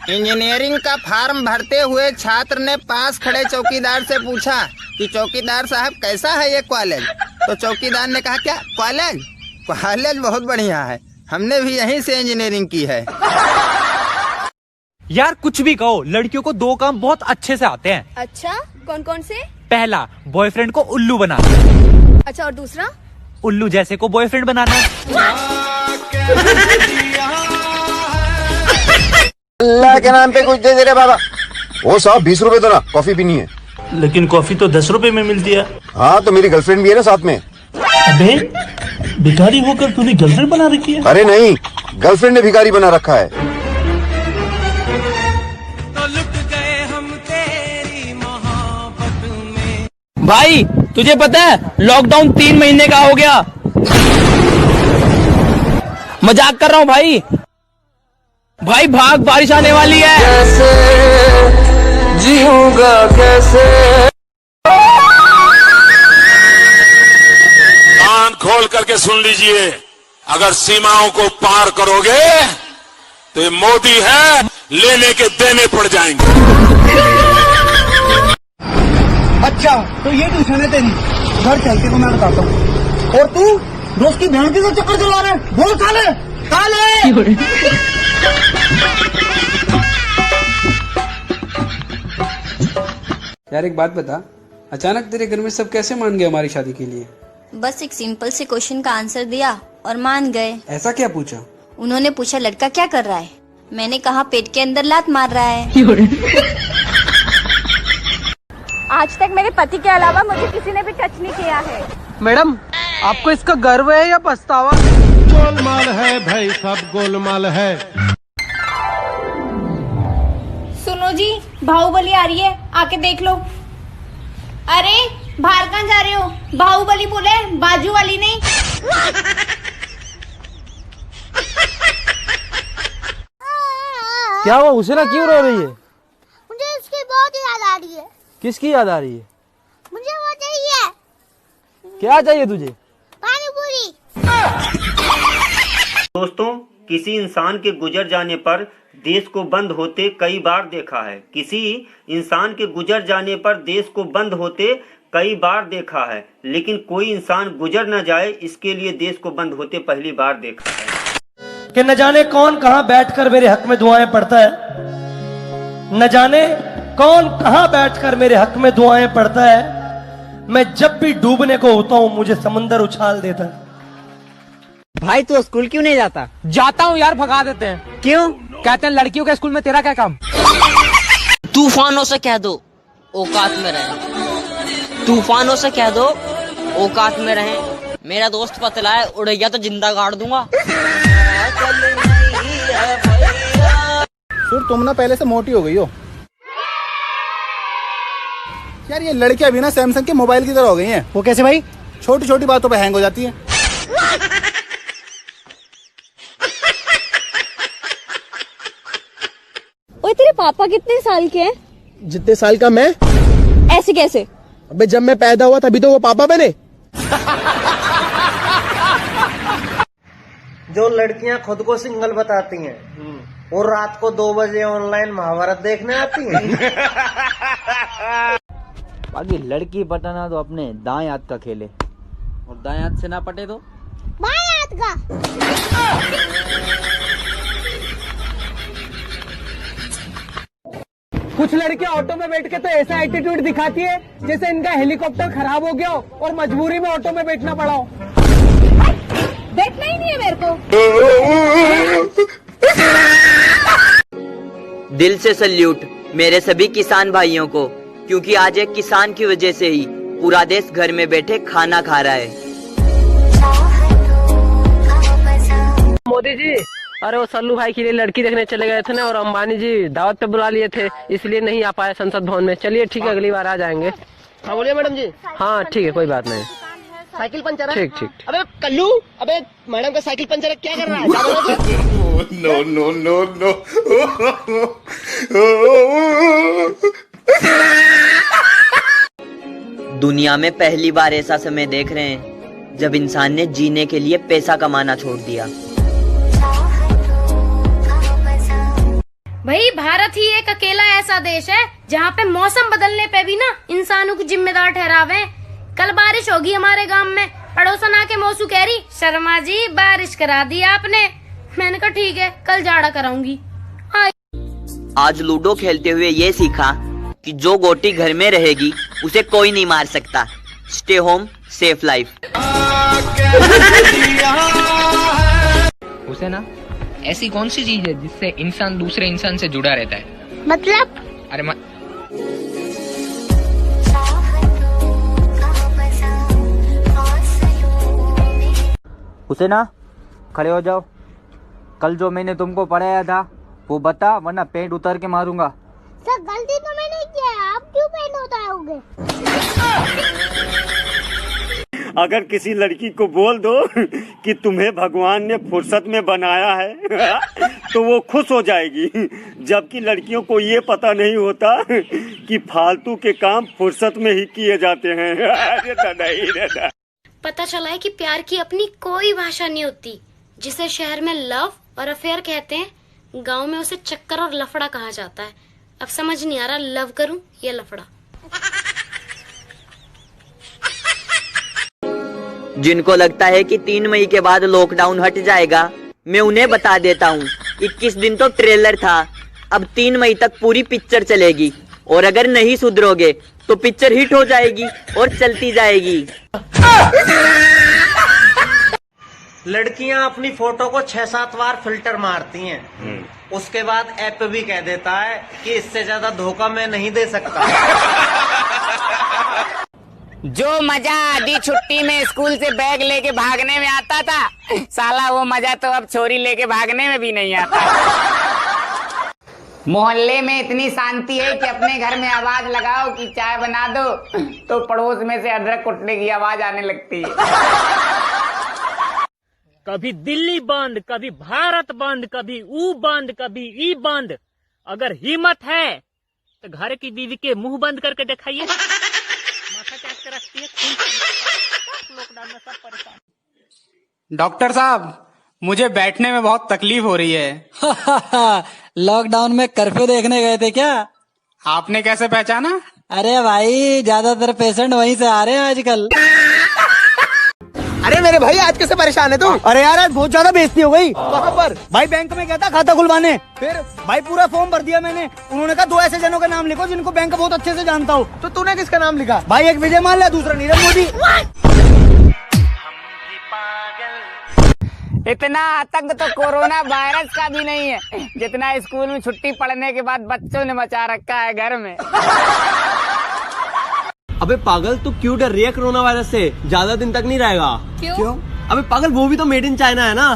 Engineering का form भरते हुए छात्र ने पास खड़े चौकीदार से पूछा कि चौकीदार साहब कैसा है ये कॉलेज। तो चौकीदार ने कहा, क्या कॉलेज? कॉलेज बहुत बढ़िया है, हमने भी यहीं से इंजीनियरिंग की है। यार कुछ भी कहो, लड़कियों को 2 काम बहुत अच्छे से आते हैं। अच्छा, कौन कौन से? पहला, बॉयफ्रेंड को उल्लू बनाना। अच्छा, और दूसरा? उल्लू जैसे को बॉयफ्रेंड बनाना। अल्लाह के नाम पे कुछ दे दे रे बाबा। ओ साहब 20 रुपए दो ना, कॉफी पीनी है। लेकिन कॉफी तो 10 रुपए में मिलती है। हाँ तो मेरी गर्लफ्रेंड भी है ना साथ में। अबे भिखारी होकर तूने गर्लफ्रेंड बना रखी है? अरे नहीं, गर्लफ्रेंड ने भिखारी बना रखा है। तो लुट गए हम तेरी मोहब्बत में। भाई तुझे पता है लॉकडाउन 3 महीने का हो गया। मजाक कर रहा हूँ भाई। भाई भाग, बारिश आने वाली है। कैसे जीऊंगा कैसे? कान खोल करके सुन लीजिए, अगर सीमाओं को पार करोगे तो ये मोदी है, लेने के देने पड़ जाएंगे। अच्छा तो ये ट्यूशन है तेरी, घर चलते को मैं बताता हूँ। और तू दोस्त की बहन के साथ चक्कर चला रहे, बोल काले काले। यार एक बात बता, अचानक तेरे घर में सब कैसे मान गए हमारी शादी के लिए? बस एक सिंपल से क्वेश्चन का आंसर दिया और मान गए। ऐसा क्या पूछा? उन्होंने पूछा लड़का क्या कर रहा है, मैंने कहा पेट के अंदर लात मार रहा है। आज तक मेरे पति के अलावा मुझे किसी ने भी टच नहीं किया है। मैडम आपको इसका गर्व है या पछतावा? गोलमाल है भाई, सब गोलमाल है। सुनो जी, बाहुबली आ रही है, आके देख लो। अरे बाहर कहाँ जा रहे हो? बाहुबली बोले, बाजू वाली नहीं। क्या हुआ, उसे ना क्यों रो रही है? मुझे उसकी बहुत याद आ रही है। किसकी याद आ रही है? मुझे वो चाहिए। क्या चाहिए तुझे? पानी पूरी। दोस्तों, किसी इंसान के गुजर जाने पर देश को बंद होते कई बार देखा है। किसी इंसान के गुजर जाने पर देश को बंद होते कई बार देखा है, लेकिन कोई इंसान गुजर न जाए इसके लिए देश को बंद होते पहली बार देखा है। कि न जाने कौन कहां बैठकर मेरे हक में दुआएं पढ़ता है, न जाने कौन कहां बैठकर मेरे हक में दुआएं पढ़ता है। मैं जब भी डूबने को होता हूं मुझे समंदर उछाल देता है। भाई तू स्कूल क्यों नहीं जाता? जाता हूं यार, भगा देते हैं। क्यों? कहते हैं लड़कियों के स्कूल में तेरा क्या काम? तूफानों से कह दो औकात में रहें, तूफानों से कह दो औकात में रहें। मेरा दोस्त पतला है, उड़ गया तो जिंदा गाड़ दूंगा। सुर तुम ना पहले से मोटी हो गई हो यार। ये लड़कियां भी ना सैमसंग के मोबाइल की तरह हो गई हैं। वो कैसे भाई? छोटी छोटी बातों पे हैंग हो जाती हैं। ओए तेरे पापा कितने साल के हैं? जितने साल का मैं। ऐसे कैसे? अबे जब मैं पैदा हुआ तभी तो वो पापा बने। जो लड़कियां खुद को सिंगल बताती हैं और रात को 2 बजे ऑनलाइन महाभारत देखने आती हैं। बाकी लड़की पटाना तो अपने दाएं हाथ का खेले, और दाएं हाथ से ना पटे तो बाएं हाथ का। कुछ लड़कियां ऑटो में बैठ के तो ऐसा एटीट्यूड दिखाती है जैसे इनका हेलीकॉप्टर खराब हो गया हो और मजबूरी में ऑटो में बैठना पड़ा हो। देखना ही नहीं है मेरे को। दिल से सल्यूट मेरे सभी किसान भाइयों को, क्योंकि आज एक किसान की वजह से ही पूरा देश घर में बैठे खाना खा रहा है। मोदी जी, अरे वो सल्लू भाई के लिए लड़की देखने चले गए थे ना, और अंबानी जी दावत पे बुला लिए थे, इसलिए नहीं आ पाए संसद भवन में। चलिए ठीक है, अगली बार आ जाएंगे। हाँ बोलिए मैडम जी। हाँ ठीक है, कोई बात नहीं। साइकिल पंचर है? ठीक ठीक। अबे कल्लू, अबे मैडम का साइकिल पंचर है, क्या कर रहा है? No no no no. दुनिया में पहली बार ऐसा समय देख रहे हैं जब इंसान ने जीने के लिए पैसा कमाना छोड़ दिया। भाई भारत ही एक अकेला ऐसा देश है जहाँ पे मौसम बदलने पे भी ना इंसानों को जिम्मेदार ठहरावे। कल बारिश होगी हमारे गांव में, पड़ोसन आके मौसू कह रही शर्मा जी बारिश करा दी आपने। मैंने कहा ठीक है कल जाड़ा कराऊंगी। आज लूडो खेलते हुए ये सीखा कि जो गोटी घर में रहेगी उसे कोई नहीं मार सकता। Stay home safe life. उसे ना ऐसी कौन सी चीज है जिससे इंसान दूसरे इंसान से जुड़ा रहता है? मतलब? अरे उसे ना खड़े हो जाओ। कल जो मैंने तुमको पढ़ाया था वो बता, वरना पेंट उतार के मारूंगा। सर गलती तो मैंने किया है, आप क्यों पेंट उतारोगे? अगर किसी लड़की को बोल दो कि तुम्हें भगवान ने फुर्सत में बनाया है तो वो खुश हो जाएगी, जबकि लड़कियों को ये पता नहीं होता कि फालतू के काम फुर्सत में ही किए जाते हैं। अरे दादा ही दादा। पता चला है कि प्यार की अपनी कोई भाषा नहीं होती। जिसे शहर में लव और अफेयर कहते हैं, गांव में उसे चक्कर और लफड़ा कहा जाता है। अब समझ नहीं आ रहा लव करूं या लफड़ा। जिनको लगता है कि 3 मई के बाद लॉकडाउन हट जाएगा, मैं उन्हें बता देता हूँ 21 दिन तो ट्रेलर था, अब 3 मई तक पूरी पिक्चर चलेगी। और अगर नहीं सुधरोगे तो पिक्चर हिट हो जाएगी और चलती जाएगी। लड़कियां अपनी फोटो को 6-7 बार फिल्टर मारती हैं, उसके बाद ऐप भी कह देता है कि इससे ज्यादा धोखा मैं नहीं दे सकता। जो मजा आधी छुट्टी में स्कूल से बैग लेके भागने में आता था, साला वो मजा तो अब छोरी लेके भागने में भी नहीं आता। मोहल्ले में इतनी शांति है कि अपने घर में आवाज लगाओ कि चाय बना दो तो पड़ोस में से अदरक कुटने की आवाज आने लगती है। कभी दिल्ली बंद, कभी भारत बंद, कभी ऊ बंद, कभी ई बंद। अगर हिम्मत है तो घर की बीवी के मुंह बंद करके दिखाइए। माथा चाट के रखती है, लॉकडाउन में सब परेशान। डॉक्टर साहब, मुझे बैठने में बहुत तकलीफ हो रही है। लॉकडाउन में कर्फ्यू देखने गए थे क्या? आपने कैसे पहचाना? अरे भाई ज्यादातर पेशेंट वहीं से आ रहे हैं आजकल। अरे मेरे भाई आज कैसे परेशान है तुम? अरे यार आज बहुत ज्यादा बेइज्जती हो गई। कहाँ पर? भाई बैंक में गया था खाता खुलवाने, फिर भाई पूरा फॉर्म भर दिया मैंने। उन्होंने कहा 2 ऐसे जनों का नाम लिखो जिनको बैंक बहुत अच्छे से जानता हूँ। तो तूने किसका नाम लिखा? भाई एक विजय माल्या, दूसरा नीरव मोदी। इतना आतंक तो कोरोना वायरस का भी नहीं है जितना स्कूल में छुट्टी पड़ने के बाद बच्चों ने मचा रखा है घर में। अबे पागल, तू क्यों डर रही है कोरोना वायरस से? ज्यादा दिन तक नहीं रहेगा। क्यों? अबे पागल, वो भी तो मेड इन चाइना है ना।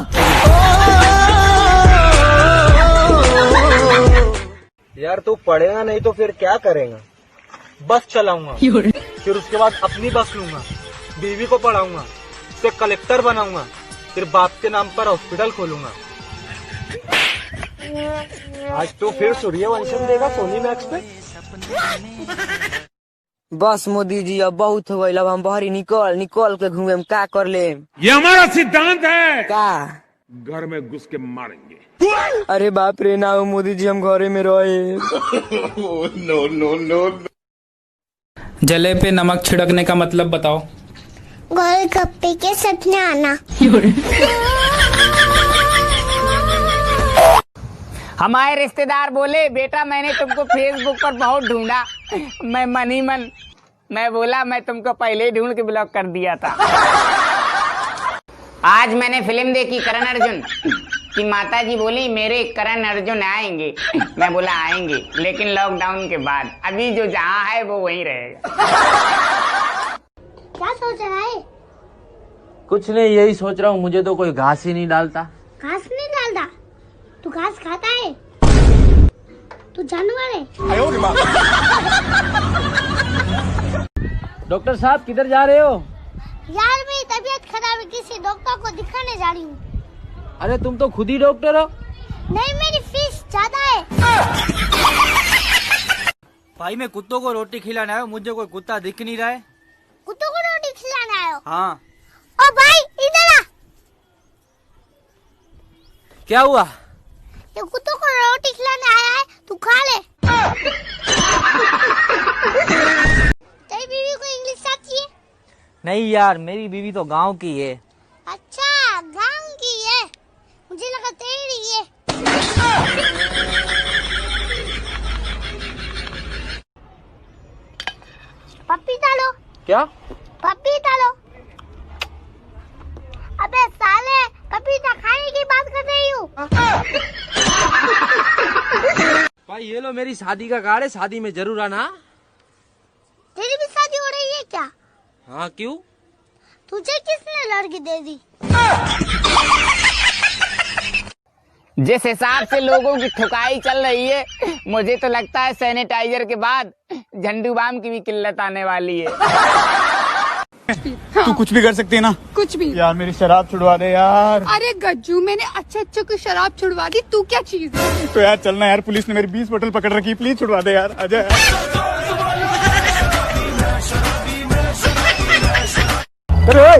यार तू पढ़ेगा नहीं तो फिर क्या करेगा? बस चलाऊंगा, फिर उसके बाद अपनी बस लूंगा, बीवी को पढ़ाऊंगा, उसे कलेक्टर बनाऊंगा, फिर बाप के नाम पर हॉस्पिटल खोलूंगा। आज तो फिर सूर्यवंशम देगा सोनी मैक्स पे। बस मोदी जी अब बहुत हो गई, अब हम बाहर निकल के घूमे, का कर ले? ये हमारा सिद्धांत है। का घर में घुस के मारेंगे। अरे बाप रे, ना हो मोदी जी, हम घरे में रहे। No no no. जले पे नमक छिड़कने का मतलब बताओ। गोलगप्पे के सपने आना। हमारे रिश्तेदार बोले बेटा मैंने तुमको फेसबुक पर बहुत ढूंढा। मैं मन ही मन मैं बोला मैं तुमको पहले ही ढूंढ के ब्लॉक कर दिया था। आज मैंने फिल्म देखी करण अर्जुन की, माता जी बोली मेरे करण अर्जुन आएंगे। मैं बोला आएंगे लेकिन लॉकडाउन के बाद, अभी जो जहाँ है वो वहीं रहेगा। क्या सोच रहा है? कुछ नहीं, यही सोच रहा हूँ, मुझे तो कोई घास ही नहीं डालता। घास नहीं डालता? तू घास खाता है? तू जानवर है। डॉक्टर साहब किधर जा रहे हो? यार मेरी तबीयत खराब है, किसी डॉक्टर को दिखाने जा रही हूँ। अरे तुम तो खुद ही डॉक्टर हो। नहीं, मेरी फीस ज्यादा है। भाई मैं कुत्तों को रोटी खिलाने आया हूँ, मुझे कोई कुत्ता दिख नहीं रहा है। कुत्तों को रोटी खिलाने आयो? हाँ। ओ भाई इधर आ। क्या हुआ? ये कुत्तों को रोटी खिलाने आया है नहीं यार, मेरी बीवी तो गांव की है। अच्छा, गांव की है, मुझे लगा तेरी है। पपीता लो। क्या? पपीता लो। अबे साले, पपीता खाने की बात कर रही हूँ। भाई ये लो मेरी शादी का कार्ड है, शादी में जरूर आना। तेरी भी शादी हो रही है क्या? हाँ क्यों? तुझे किसने लड़की दे दी? जिस हिसाब से लोगों की ठुकाई चल रही है, मुझे तो लगता है सैनिटाइजर के बाद झंडू बाम की भी किल्लत आने वाली है। तू कुछ भी कर सकती है ना? कुछ भी। यार मेरी शराब छुड़वा दे यार। अरे गज्जू, मैंने अच्छे की शराब छुड़वा दी, तू क्या चीज है? तो यार चलना यार, पुलिस ने मेरी 20 बोतल पकड़ रखी, प्लीज छुड़वा दे यार, आजा यार।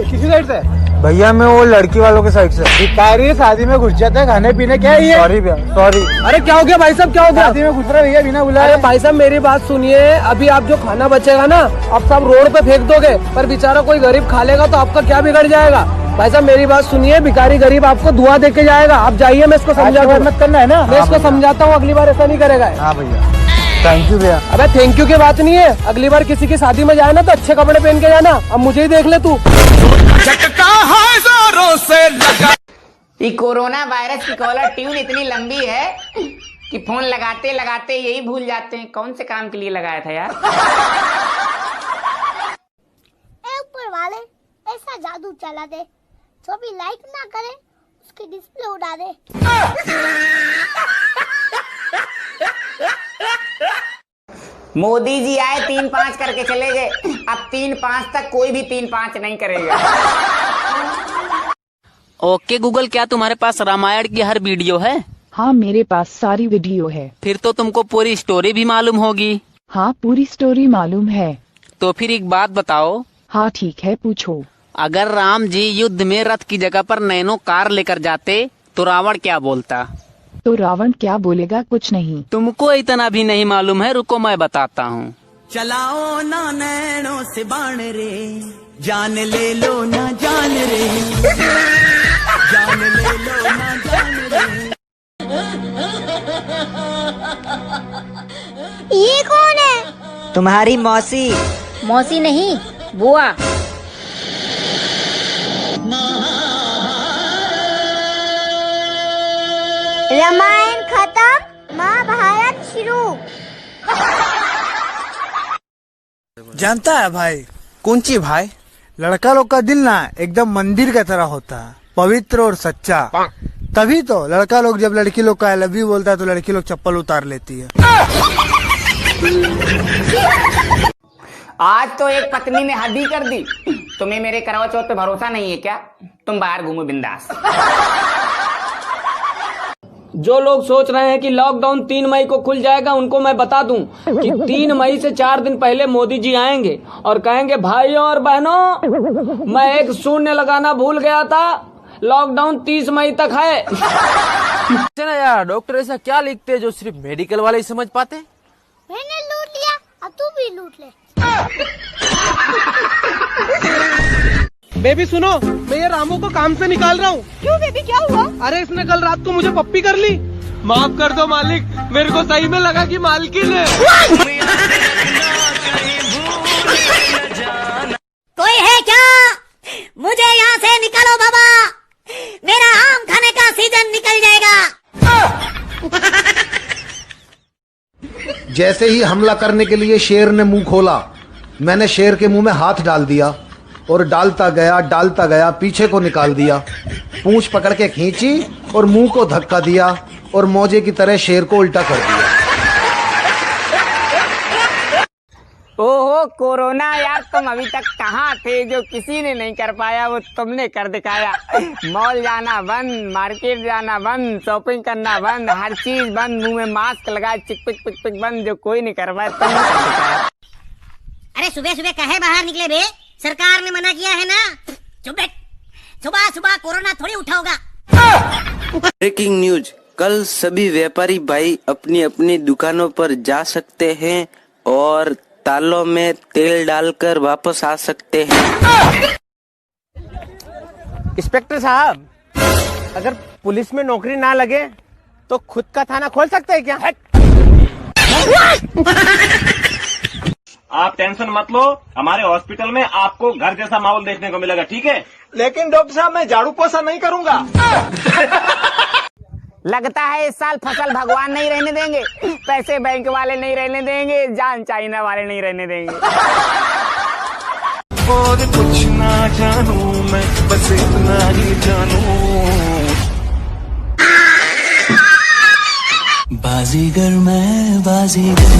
किसी साइड से? भैया मैं वो लड़की वालों के साइड से। भिखारी शादी में घुस जाते हैं, खाने पीने क्या है ये? सॉरी भैया, सॉरी। अरे क्या हो गया भाई साहब, क्या हो गया? शादी में घुस रहे भैया बिना बुलाए। अरे भाई साहब मेरी बात सुनिए, अभी आप जो खाना बचेगा ना, आप सब रोड पे फेंक दोगे, पर बेचारा कोई गरीब खा लेगा तो आपका क्या बिगड़ जाएगा? भाई साहब मेरी बात सुनिए, भिखारी गरीब आपको दुआ दे के जाएगा। आप जाइए, मैं इसको समझा मत करना है ना, मैं इसको समझाता हूँ, अगली बार ऐसा नहीं करेगा। हाँ भैया, थैंक यू भैया। अबे थैंक यू की बात नहीं है, अगली बार किसी की शादी में जाए ना तो अच्छे कपड़े पहन के जाना। अब मुझे ही देख ले तू। ये कोरोना वायरस की कॉलर ट्यून इतनी लंबी है कि फोन लगाते लगाते यही भूल जाते हैं कौन से काम के लिए लगाया था यार। ऊपर वाले ऐसा जादू चला दे, जो भी लाइक ना करे उसकी डिस्प्ले उड़ा दे। मोदी जी आए 3-5 करके चले गए, अब 3-5 तक कोई भी 3-5 नहीं करेगा। ओके गूगल, क्या तुम्हारे पास रामायण की हर वीडियो है? हाँ मेरे पास सारी वीडियो है। फिर तो तुमको पूरी स्टोरी भी मालूम होगी। हाँ पूरी स्टोरी मालूम है। तो फिर एक बात बताओ। हाँ ठीक है, पूछो। अगर राम जी युद्ध में रथ की जगह पर नैनो कार लेकर जाते तो रावण क्या बोलता? तो रावण क्या बोलेगा? कुछ नहीं। तुमको इतना भी नहीं मालूम है, रुको मैं बताता हूँ। चलाओ ना नैनो से बाण रे, जान ले लो ना जान रे, जान ले लो ना जान रे। ये कौन है? तुम्हारी मौसी। मौसी नहीं, बुआ। रामायण खत्म, महाभारत शुरू। जानता है भाई? कौन ची भाई? लड़का लोग का दिल ना एकदम मंदिर की तरह होता है, पवित्र और सच्चा। तभी तो लड़का लोग जब लड़की लोग का आई लव यू बोलता है तो लड़की लोग चप्पल उतार लेती है। आज तो एक पत्नी ने हद ही कर दी। तुम्हें मेरे करवा चौथ पे भरोसा नहीं है क्या? तुम बाहर घूमो बिंदास। जो लोग सोच रहे हैं कि लॉकडाउन 3 मई को खुल जाएगा, उनको मैं बता दूं कि 3 मई से 4 दिन पहले मोदी जी आएंगे और कहेंगे भाइयों और बहनों, मैं एक शून्य लगाना भूल गया था, लॉकडाउन 30 मई तक है। ना यार, डॉक्टर ऐसा क्या लिखते हैं जो सिर्फ मेडिकल वाले ही समझ पाते? मैंने लूट लिया, अब तू भी लूट ले। बेबी सुनो, मैं ये रामू को काम से निकाल रहा हूँ। क्यों बेबी, क्या हुआ? अरे इसने कल रात को मुझे पप्पी कर ली। माफ कर दो मालिक, मेरे को सही में लगा कि मालकिन है। कोई है क्या? मुझे यहाँ से निकालो बाबा, मेरा आम खाने का सीजन निकल जाएगा। जैसे ही हमला करने के लिए शेर ने मुंह खोला, मैंने शेर के मुंह में हाथ डाल दिया और डालता गया पीछे को निकाल दिया, पूंछ पकड़ के खींची और मुंह को धक्का दिया और मौजे की तरह शेर को उल्टा कर दिया। ओहो कोरोना यार, तुम अभी तक कहाँ थे? जो किसी ने नहीं कर पाया वो तुमने कर दिखाया। मॉल जाना बंद, मार्केट जाना बंद, शॉपिंग करना बंद, हर चीज बंद, मुंह में मास्क लगाए चिक पिक पिक पिक बंद। जो कोई नहीं कर पाया तुमने कर दिखाया। अरे सुबह सुबह कहे बाहर निकले बे? सरकार ने मना किया है ना। सुबह सुबह कोरोना थोड़ी उठा होगा। ब्रेकिंग न्यूज, कल सभी व्यापारी भाई अपनी अपनी दुकानों पर जा सकते हैं और तालों में तेल डालकर वापस आ सकते हैं। इंस्पेक्टर साहब, अगर पुलिस में नौकरी ना लगे तो खुद का थाना खोल सकते हैं क्या? आप टेंशन मत लो, हमारे हॉस्पिटल में आपको घर जैसा माहौल देखने को मिलेगा, ठीक है? लेकिन डॉक्टर साहब, मैं झाड़ू पोछा नहीं करूंगा। लगता है इस साल फसल भगवान नहीं रहने देंगे, पैसे बैंक वाले नहीं रहने देंगे, जान चाइना वाले नहीं रहने देंगे। और कुछ ना जानू मैं, बस इतना ही जानू, बाजीगर मैं बाजीगर।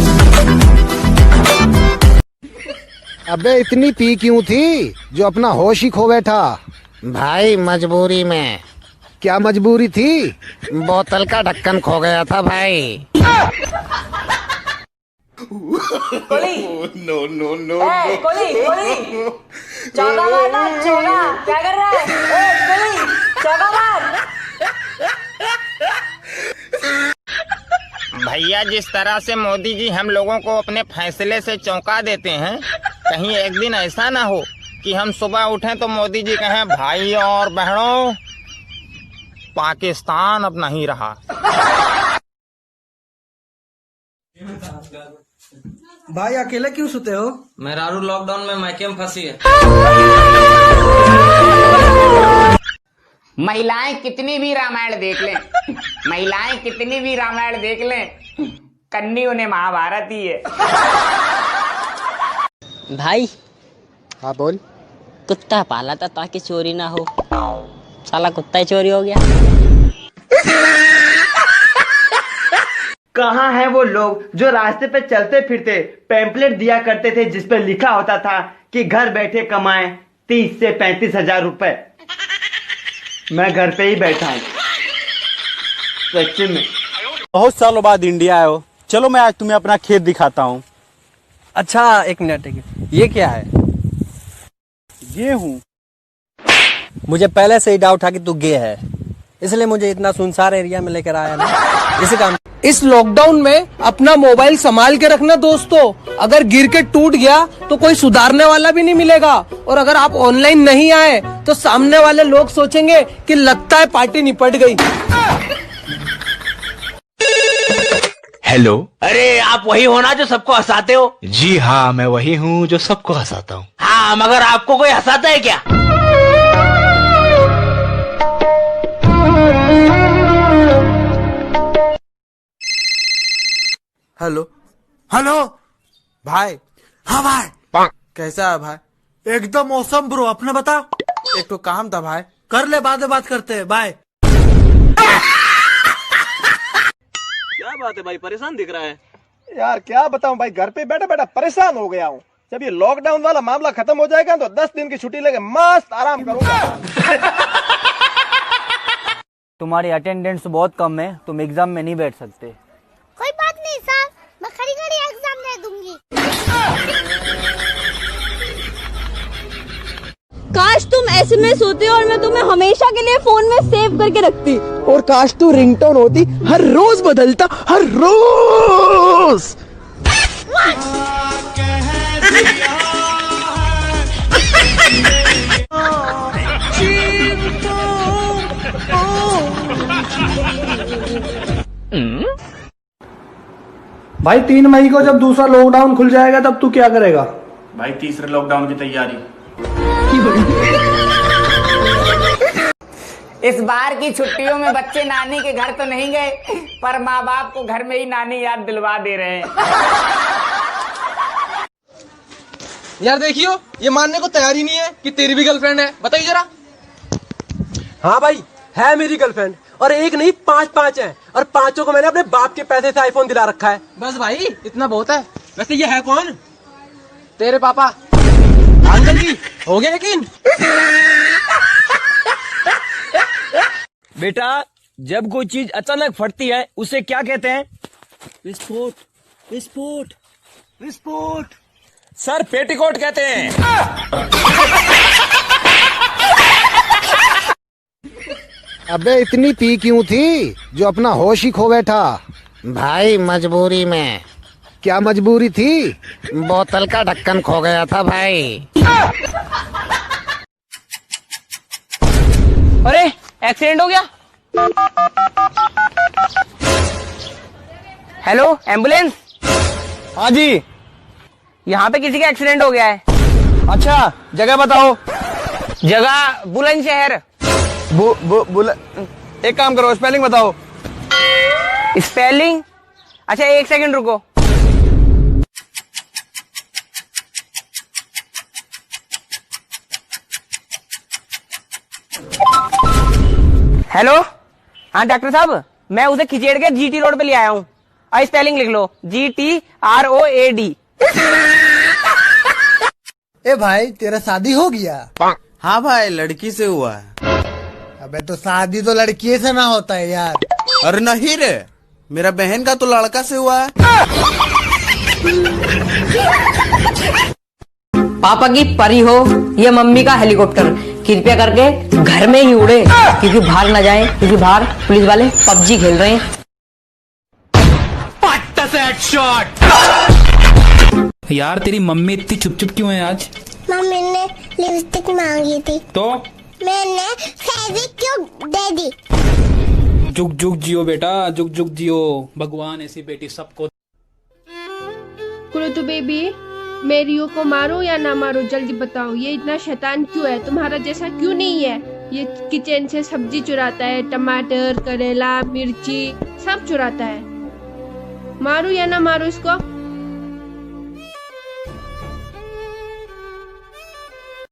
अबे इतनी पी क्यों थी जो अपना होश ही खो बैठा? भाई मजबूरी में। क्या मजबूरी थी? बोतल का ढक्कन खो गया था भाई। नो नो नो कोली चौका मारना, चौका क्या कर रहा है? कोली चौका मार। भैया, जिस तरह से मोदी जी हम लोगों को अपने फैसले से चौंका देते हैं, कहीं एक दिन ऐसा ना हो कि हम सुबह उठें तो मोदी जी कहें, भाई और बहनों, पाकिस्तान अब नहीं रहा। भाई अकेले क्यों सोते हो? मेहरारू लॉकडाउन में मायके में फंसी है। महिलाएं कितनी भी रामायण देख लें, महिलाएं कितनी भी रामायण देख लें, कन्नी उन्हें महाभारत ही है। भाई। हाँ बोल। कुत्ता पाला था ताकि चोरी ना हो, साला कुत्ता ही चोरी हो गया। कहाँ हैं वो लोग जो रास्ते पे चलते फिरते पैम्पलेट दिया करते थे जिसपे लिखा होता था कि घर बैठे कमाएं 30 से 35 हजार रुपए। मैं घर पे ही बैठा हूँ सच्ची में। बहुत सालों बाद इंडिया आए हो, चलो मैं आज तुम्हें अपना खेत दिखाता हूँ। अच्छा एक मिनट, ये क्या है? गेहूं। मुझे पहले से ही डाउट था कि तू गे है, इसलिए मुझे इतना सुनसान एरिया में लेकर आया ना। इसी काम इस लॉकडाउन में अपना मोबाइल संभाल के रखना दोस्तों, अगर गिर के टूट गया तो कोई सुधारने वाला भी नहीं मिलेगा। और अगर आप ऑनलाइन नहीं आए तो सामने वाले लोग सोचेंगे कि लगता है पार्टी निपट गई। हेलो, अरे आप वही हो ना जो सबको हंसाते हो? जी हाँ, मैं वही हूँ जो सबको हंसाता हूँ। हाँ, मगर आपको कोई हंसाता है क्या? हेलो हेलो भाई। हाँ भाई, कैसा है भाई? एकदम मौसम ब्रो, अपने बता। एक तो काम था भाई, कर ले, बाद में बात करते हैं, बाय। क्या बात है भाई, परेशान दिख रहा है? यार क्या बताऊं भाई, घर पे बैठा बैठा परेशान हो गया हूँ। जब ये लॉकडाउन वाला मामला खत्म हो जाएगा तो 10 दिन की छुट्टी लेके मस्त आराम करूंगा। तुम्हारी अटेंडेंस बहुत कम है, तुम एग्जाम में नहीं बैठ सकते। कोई बात नहीं सर, मैं खड़ी खड़ी एग्जाम दे दूंगी। काश तुम एसएमएस होते और मैं तुम्हें हमेशा के लिए फोन में सेव करके रखती। और काश तू रिंगटोन होती, हर रोज बदलता, हर रोज। भाई 3 मई को जब दूसरा लॉकडाउन खुल जाएगा तब तू क्या करेगा? भाई तीसरे लॉकडाउन की तैयारी। इस बार की छुट्टियों में बच्चे नानी के घर तो नहीं गए, पर माँ बाप को घर में ही नानी याद दिलवा दे रहे हैं। यार देखियो, ये मानने को तैयार ही नहीं है कि तेरी भी गर्लफ्रेंड है। बताइए जरा। हाँ भाई, है मेरी गर्लफ्रेंड, और एक नहीं 5 है, और 5 को मैंने अपने बाप के पैसे से आईफोन दिला रखा है। बस भाई इतना बहुत है। वैसे ये है कौन? तेरे पापा। अंकल जी, हो गया यकीन? बेटा, जब कोई चीज अचानक फटती है उसे क्या कहते हैं? विस्फोट। विस्फोट। विस्फोट। सर, पेटीकोट कहते हैं। अबे इतनी पी क्यों थी जो अपना होश ही खो बैठा? भाई मजबूरी में। क्या मजबूरी थी? बोतल का ढक्कन खो गया था भाई। अरे एक्सीडेंट हो गया। Hello ambulance. हाँ जी। यहाँ पे किसी का एक्सीडेंट हो गया है। अच्छा जगह बताओ। जगह बुलंदशहर। एक काम करो, स्पेलिंग बताओ। स्पेलिंग? अच्छा 1 सेकंड रुको। हेलो हाँ डॉक्टर साहब, मैं उसे खिचेड़ के GT रोड पे ले आया हूँ। स्पेलिंग लिख लो, GTROAD। ए भाई तेरा शादी हो गया? हाँ भाई, लड़की से हुआ है। अबे तो शादी तो लड़की से ना होता है यार। अरे नहीं रे, मेरा बहन का तो लड़का से हुआ है। पापा की परी हो या मम्मी का हेलीकॉप्टर, कृपया करके घर में ही उड़े, क्योंकि बाहर ना जाए, क्योंकि बाहर पुलिस वाले PUBG खेल रहे हैं। यार तेरी मम्मी इतनी चुप चुप क्यों है आज? मम्मी ने लिपस्टिक मांगी थी तो मैंने फेविक्विक दे दी। जुग जुग जियो बेटा, जुग जुग जियो। भगवान ऐसी बेटी सबको। कुरुतु बेबी, मैं रियो को मारूं या ना मारूं, जल्दी बताओ। ये इतना शैतान क्यों है? तुम्हारा जैसा क्यों नहीं है? ये किचन से सब्जी चुराता है, टमाटर, करेला, मिर्ची सब चुराता है। मारूं या ना मारूं इसको?